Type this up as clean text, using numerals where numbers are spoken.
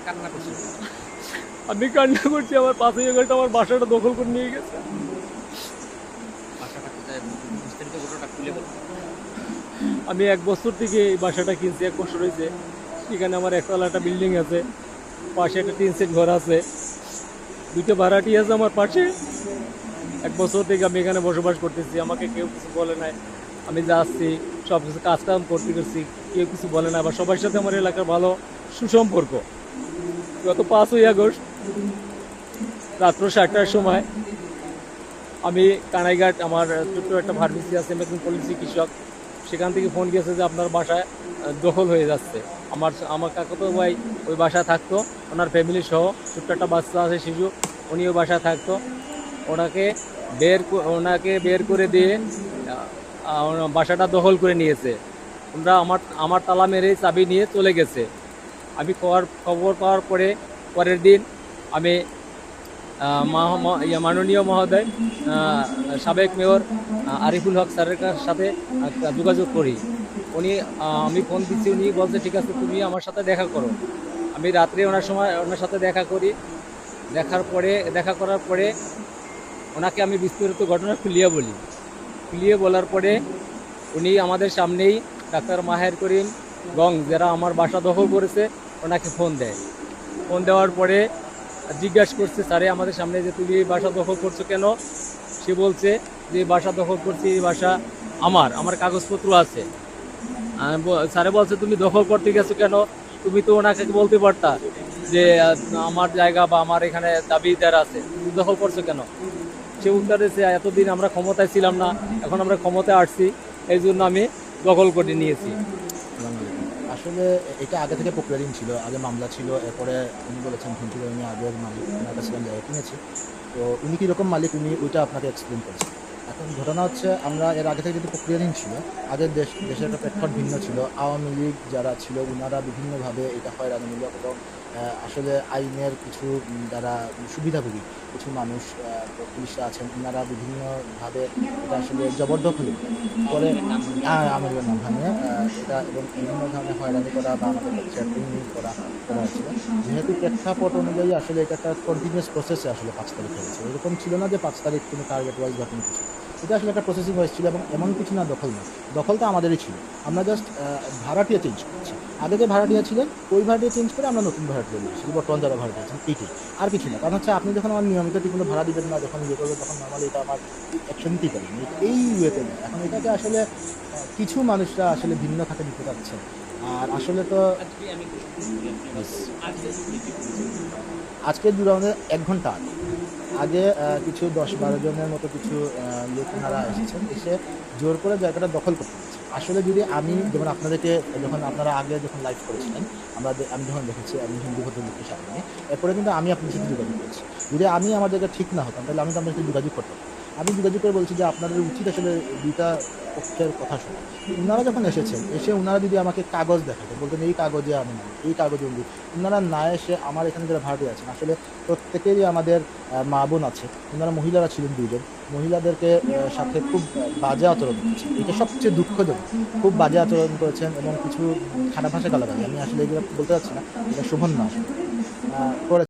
কান্না করছেন? আমি কান্না করছি, আমার পাশের জায়গাটা আমার বাসাটা দখল করে নিয়ে গেছে। বাসাটা কোথায়? বিস্তারিত ঘটনাটা খুলে বলুন। আমি 1 বছর থেকে এই বাসাটা কিনছি, 1 বছর হয়েছে। এখানে আমার একতলা একটা বিল্ডিং আছে, পাশে একটা টিন সেট ঘর আছে, 2টা ভাড়াটি আছে আমার পাশে। 1 বছর থেকে আমি এখানে বসবাস করতেছি, আমাকে কেউ কিছু বলে নাই। আমি যাচ্ছি, সব কিছু কাজকাম করতে করছি, কেউ কিছু বলে না। আবার সবার সাথে আমার এলাকার ভালো সুসম্পর্ক। গত 5ই আগস্ট রাত্র 7টার সময় আমি কানাইঘাট, আমার ছোট্ট একটা ফার্মেসি আছে, আমি একজন পল্লী চিকিৎসক, সেখান থেকে ফোন গেছে যে আপনার বাসায় দখল হয়ে যাচ্ছে। আমার কাকাতো ভাই ওই বাসায় থাকতো, ওনার ফ্যামিলি সহ, ছোট্ট একটা বাচ্চা আছে, শিশু, উনি ওই বাসায় থাকতো। ওনাকে ওনাকে বের করে দিয়ে বাসাটা দখল করে নিয়েছে। ওরা আমার তালা মেরে চাবি নিয়ে চলে গেছে। আমি খবর পাওয়ার পরে পরের দিন আমি মাননীয় মহোদয়, সাবেক মেয়র আরিফুল হক স্যারের সাথে যোগাযোগ করি। আমি ফোন দিচ্ছি, উনি বলছে ঠিক আছে তুমি আমার সাথে দেখা করো। আমি রাত্রে ওনার সাথে দেখা করি। দেখা করার পরে ওনাকে আমি বিস্তারিত ঘটনা খুলিয়ে বলার পরে উনি আমাদের সামনেই ডাক্তার মাহের করিম গং, যারা আমার বাসা দখল করেছে, ওনাকে ফোন দেওয়ার পরে জিজ্ঞাসা করছে স্যারে আমাদের সামনে যে তুমি এই বাসা দখল করছো কেন। সে বলছে যে বাসা দখল করছি, এই বাসা আমার কাগজপত্র আছে। স্যারে বলছে তুমি দখল করতে গেছো কেন, তুমি তো ওনাকে বলতে পারতা যে আমার জায়গা বা আমার এখানে দাবিদার আছে, তুমি দখল করছো কেন। সে উত্তর দিয়েছে এতদিন আমরা ক্ষমতায় ছিলাম না, এখন আমরা ক্ষমতায় আসছি, এই জন্য আমি দখল করে নিয়েছি। আসসালামু আলাইকুম। আসলে এটা আগে থেকে প্রক্রিয়াধীন ছিল, আগে মামলা ছিল। এরপরে উনি বলেছেন ঘুমটি আমি আগের মালিক ওনার কাছে আমি জায়গা কিনেছি। তো উনি কীরকম মালিক উনি ওইটা আপনাকে এক্সপ্লেন করেছেন। এখন ঘটনা হচ্ছে আমরা এর আগে থেকে যেহেতু প্রক্রিয়াধীন ছিল, আগের দেশের একটা প্রেক্ষাপট ভিন্ন ছিল। আওয়ামী লীগ যারা ছিল ওনারা বিভিন্নভাবে এটা হয়রানিমূলক এবং আসলে আইনের কিছু যারা সুবিধাভোগী কিছু মানুষ পুলিশরা আছেন, ওনারা বিভিন্নভাবে এটা আসলে জবরদখল করে আমাদের নাম ভাঙিয়ে এটা এবং বিভিন্ন ধরনের হয়রানি করা বা আমাদের চ্যাটিং করা হয়েছিল। যেহেতু প্রেক্ষাপট অনুযায়ী আসলে এটা একটা কন্টিনিউয়াস প্রসেসে আসলে 5 তারিখ হয়েছে। এরকম ছিল না যে 5 তারিখ কোনো টার্গেট ওয়াইজ বা কোনো কিছু। এটা আসলে একটা প্রসেসিং ওয়াইজ ছিল এবং এমন কিছু না দখল না। দখলটা আমাদেরই ছিল। আমরা জাস্ট ভাড়াটিয়া চেঞ্জ করেছি। আগে যে ভাড়াটিয়া ছিলেন ওই ভাড়াটিয়া চেঞ্জ করে আমরা নতুন ভাড়াটিয়া নিয়ে এসেছি। বর্তমান যারা ভাড়াটিয়া আছেন এইটাই। আর কিছু না। কারণ হচ্ছে আপনি যখন আমার নিয়মিত ঠিকমতো ভাড়া দিবেন না, যখন ইয়ে করবেন, তখন নরমালি এটা আমার অ্যাকশন নিতেই পারেন। এই ওয়েতে না। এখন এটাকে আসলে কিছু মানুষরা আসলে ভিন্ন খাতে নিতে চাচ্ছেন। আর আসলে তো আজকে আমি একটু শুনতে চাই আপনি আবার বলুন। আজকে উনি কি বলেছেন? আজকে দূর আমাদের 1 ঘন্টা আগে কিছু 10-12 জনের মতো কিছু লোক ওনারা এসেছেন, এসে জোর করে জায়গাটা দখল করতে চাচ্ছে। আসলে যদি আমি যেমন আপনাদেরকে যখন আপনারা আগে যখন লাইভ করেছিলেন, আমি যখন দেখেছি আমি হিন্দু ভদ্রলোকের সাথে নিয়ে, এরপরে কিন্তু আমি আপনাদের সাথে যোগাযোগ করেছি। যদি আমি আমার জায়গায় ঠিক না হতাম তাহলে আমি তো আপনাদের সাথে যোগাযোগ করতাম। আমি যোগাযোগ করে বলছি যে আপনাদের উচিত আসলে 2টা পক্ষের কথা শোনা। উনারা যখন এসেছেন, এসে উনারা যদি আমাকে কাগজ দেখাতেন, বলতেন এই কাগজে আমি নাই, এই কাগজে উনি, উনারা না এসে আমার এখানে যারা ভাড়াটিয়া আছেন, আসলে প্রত্যেকেরই আমাদের মা বোন আছে। উনারা মহিলারা ছিলেন 2 জন। মহিলাদেরকে সাথে খুব বাজে আচরণ করেছেন। এটা সবচেয়ে দুঃখজনক। খুব বাজে আচরণ করেছেন এবং কিছু খারাপ ভাষায় গালাগালি। আমি আসলে এগুলো বলতে চাচ্ছি না। এটা শোভন না আসলে। করে